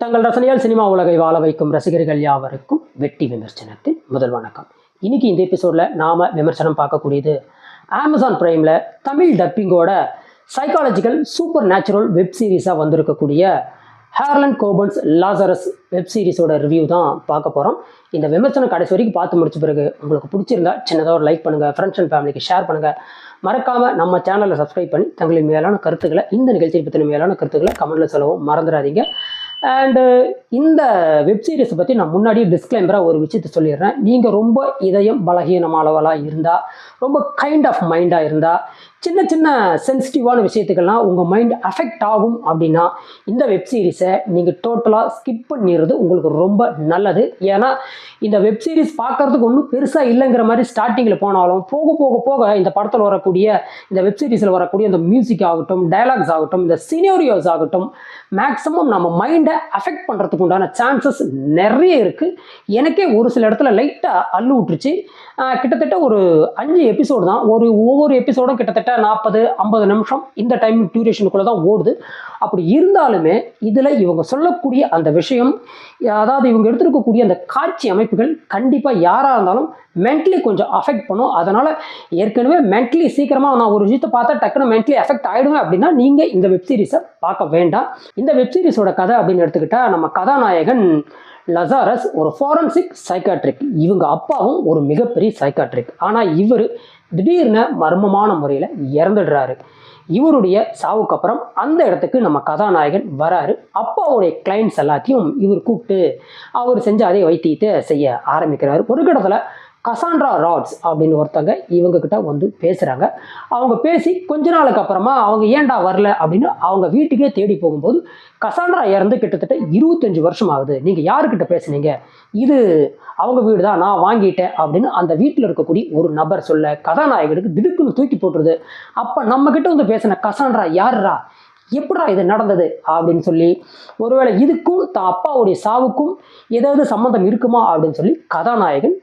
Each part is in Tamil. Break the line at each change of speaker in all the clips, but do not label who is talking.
தங்கள் ரசனையால் சினிமா உலகை வாழ வைக்கும் ரசிகர்கள் யாவருக்கும் வெட்டி விமர்சனத்தின் முதல் வணக்கம். இன்னைக்கு இந்த எபிசோட்ல நாம விமர்சனம் பார்க்கக்கூடியது அமேசான் பிரைம்ல தமிழ் டப்பிங்கோட சைக்காலஜிக்கல் சூப்பர் நேச்சுரல் வெப் சீரிஸாக வந்திருக்கக்கூடிய ஹார்லன் கோபன்ஸ் லாசரஸ் வெப் சீரிஸோட ரிவ்யூ தான் பார்க்க போகிறோம். இந்த விமர்சனம் கடைசி வரைக்கும் பார்த்து முடிச்ச பிறகு உங்களுக்கு பிடிச்சிருந்தா சின்னதாக ஒரு லைக் பண்ணுங்கள், ஃப்ரெண்ட்ஸ் அண்ட் ஃபேமிலிக்கு ஷேர் பண்ணுங்கள். மறக்காமல் நம்ம சேனலை சப்ஸ்கிரைப் பண்ணி தங்களின் மேலான கருத்துக்களை, இந்த நிகழ்ச்சியை பற்றின மேலான கருத்துக்களை கமெண்ட்டில் சொல்லவும் மறந்துடாதீங்க. அண்டு இந்த வெப் சீரிஸை பற்றி நான் முன்னாடியே டிஸ்க்ளைமராக ஒரு விஷயத்தை சொல்லிடுறேன். நீங்கள் ரொம்ப இதயம் பலகீனமானவளாக இருந்தால், ரொம்ப கைண்ட் ஆஃப் மைண்டாக இருந்தால், சின்ன சின்ன சென்சிட்டிவான விஷயத்துக்கெல்லாம் உங்கள் மைண்ட் அஃபெக்ட் ஆகும் அப்படின்னா இந்த வெப் சீரிஸை நீங்கள் டோட்டலாக ஸ்கிப் பண்ணிடுறது உங்களுக்கு ரொம்ப நல்லது. ஏன்னா இந்த வெப் சீரிஸ் பார்க்குறதுக்கு ஒன்றும் பெருசாக இல்லைங்கிற மாதிரி ஸ்டார்டிங்கில் போனாலும் போக போக போக இந்த படத்தில் வரக்கூடிய, இந்த வெப் சீரிஸில் வரக்கூடிய இந்த மியூசிக் ஆகட்டும், டயலாக்ஸ் ஆகட்டும், இந்த சினோரியோஸ் ஆகட்டும், மேக்ஸிமம் நம்ம மைண்டை அஃபெக்ட் பண்ணுறதுக்கு உண்டான சான்சஸ் நிறைய இருக்குது. எனக்கே ஒரு சில இடத்துல லைட்டாக அள்ளு விட்டுருச்சு. கிட்டத்தட்ட ஒரு 5 எபிசோடு தான். ஒவ்வொரு எபிசோடும் கிட்டத்தட்ட 40-50 நிமிஷம் இந்த டைம் டியூரேஷனுக்குள்ளே தான் ஓடுது. அப்படி இருந்தாலுமே இதில் இவங்க சொல்லக்கூடிய அந்த விஷயம், அதாவது இவங்க எடுத்துருக்கக்கூடிய அந்த காட்சி அமைப்புகள் கண்டிப்பாக யாராக இருந்தாலும் மென்டலி கொஞ்சம் அஃபெக்ட் பண்ணும். அதனால் ஏற்கனவே மென்டலி சீக்கிரமாக நான் ஒரு விஷயத்தை பார்த்தா டக்குன்னு மென்டலி அஃபெக்ட் ஆகிடுவேன் அப்படின்னா நீங்கள் இந்த வெப் சீரிஸை பார்க்க வேண்டாம். இந்த வெப் சீரிஸோட கதை அப்படின்னு எடுத்துக்கிட்டால், நம்ம கதாநாயகன் லசாரஸ் ஒரு ஃபாரன்சிக் சைக்காட்ரிக். இவங்க அப்பாவும் ஒரு மிகப்பெரிய சைக்காட்ரிக். ஆனால் இவர் திடீர்னு மர்மமான முறையில் இறந்துடுறாரு. இவருடைய சாவுக்கு அப்புறம் அந்த இடத்துக்கு நம்ம கதாநாயகன் வராரு. அப்பாவுடைய கிளைண்ட்ஸ் எல்லாத்தையும் இவர் கூப்பிட்டு அவர் செஞ்ச அதே வைத்தியத்தை செய்ய ஆரம்பிக்கிறாரு. ஒரு இடத்துல கசாண்ட்ரா ராட்ஸ் அப்படின்னு ஒருத்தங்க இவங்க கிட்ட வந்து பேசுகிறாங்க. அவங்க பேசி கொஞ்ச நாளுக்கு அப்புறமா அவங்க ஏன்டா வரல அப்படின்னு அவங்க வீட்டுக்கே தேடி போகும்போது, கசாண்ட்ரா இறந்து கிட்டத்தட்ட 25 வருஷம் ஆகுது, நீங்கள் யாருக்கிட்ட பேசுனீங்க, இது அவங்க வீடு தான், நான் வாங்கிட்டேன் அப்படின்னு அந்த வீட்டில் இருக்கக்கூடிய ஒரு நபர் சொல்ல கதாநாயகனுக்கு திடுக்குன்னு தூக்கி போட்டுருது. அப்போ நம்மக்கிட்ட வந்து பேசின கசாண்ட்ரா யாருடா, எப்படா இது நடந்தது அப்படின்னு சொல்லி, ஒருவேளை இதுக்கும் தான் அப்பாவுடைய சாவுக்கும் ஏதாவது சம்மந்தம் இருக்குமா அப்படின்னு சொல்லி கதாநாயகன்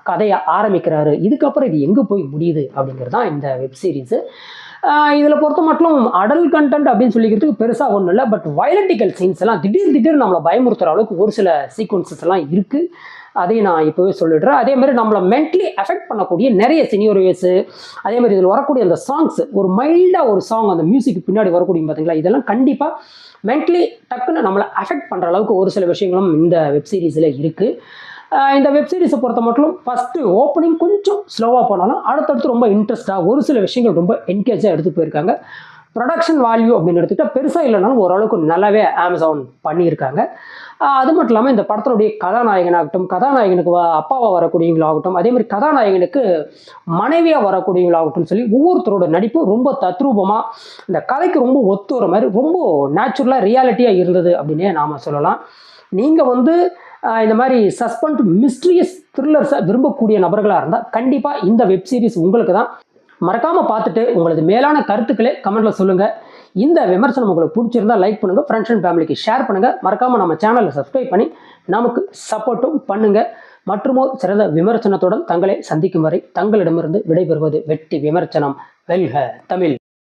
கதையை ஆரம்பிக்கிறாரு. இதுக்கப்புறம் இது எங்கே போய் முடியுது அப்படிங்கிறது தான் இந்த வெப் சீரிஸு. இதில் பொறுத்த மட்டும் அடல்ட் கண்டென்ட் அப்படின்னு சொல்லிக்கிறதுக்கு பெருசாக ஒன்றும் இல்லை. பட் வயலட்டிக்கல் சீன்ஸ் எல்லாம் திடீர் நம்மளை பயமுறுத்துகிற அளவுக்கு ஒரு சில சீக்வன்சஸ் எல்லாம் இருக்குது. அதையும் நான் இப்போவே சொல்லிடுறேன். அதே மாதிரி நம்மளை மென்டலி அஃபெக்ட் பண்ணக்கூடிய நிறைய சினியோரியோஸு, அதே மாதிரி இதில் வரக்கூடிய அந்த சாங்ஸ், ஒரு மைல்டாக ஒரு சாங் அந்த மியூசிக் பின்னாடி வரக்கூடிய பார்த்தீங்களா, இதெல்லாம் கண்டிப்பாக மென்டலி டக்குன்னு நம்மளை அஃபெக்ட் பண்ணுற அளவுக்கு ஒரு சில விஷயங்களும் இந்த வெப் சீரிஸில் இருக்குது. இந்த வெப் சீரிஸை பொறுத்த மட்டும் ஃபஸ்ட்டு ஓப்பனிங் கொஞ்சம் ஸ்லோவாக போனாலும் அடுத்தடுத்து ரொம்ப இன்ட்ரெஸ்ட்டாக ஒரு சில விஷயங்கள் ரொம்ப என்கேஜாக எடுத்து போயிருக்காங்க. ப்ரொடக்ஷன் வேல்யூ அப்படின்னு எடுத்துக்கிட்டால் பெருசாக இல்லைனாலும் ஓரளவுக்கு நல்லாவே அமேசான் பண்ணியிருக்காங்க. அது மட்டும் இல்லாமல் இந்த படத்தினுடைய கதாநாயகனாகட்டும், கதாநாயகனுக்கு அப்பாவாக வரக்கூடியவங்களாகட்டும், அதே மாதிரி கதாநாயகனுக்கு மனைவியாக வரக்கூடியவங்களாகட்டும் சொல்லி ஒவ்வொருத்தரோட நடிப்பும் ரொம்ப தத்ரூபமாக இந்த கதைக்கு ரொம்ப ஒத்து வர மாதிரி ரொம்ப நேச்சுரலாக ரியாலிட்டியாக இருந்தது அப்படின்னே நாம் சொல்லலாம். நீங்கள் வந்து இந்த மாதிரி சஸ்பென்ஸ் மிஸ்ட்ரியஸ் த்ரில்லர்ஸை விரும்பக்கூடிய நபர்களாக இருந்தால் கண்டிப்பாக இந்த வெப் சீரிஸ் உங்களுக்கு தான். மறக்காமல் பார்த்துட்டு உங்களது மேலான கருத்துக்களை கமெண்ட்டில் சொல்லுங்கள். இந்த விமர்சனம் உங்களுக்கு பிடிச்சிருந்தால் லைக் பண்ணுங்கள், ஃப்ரெண்ட்ஸ் அண்ட் ஃபேமிலிக்கு ஷேர் பண்ணுங்கள். மறக்காமல் நம்ம சேனலை சப்ஸ்கிரைப் பண்ணி நமக்கு சப்போர்ட்டும் பண்ணுங்கள். மற்றும் ஒரு சிறந்த விமர்சனத்துடன் தங்களை சந்திக்கும் வரை தங்களிடமிருந்து விடைபெறுவது வெட்டி விமர்சனம். வெல்க தமிழ்.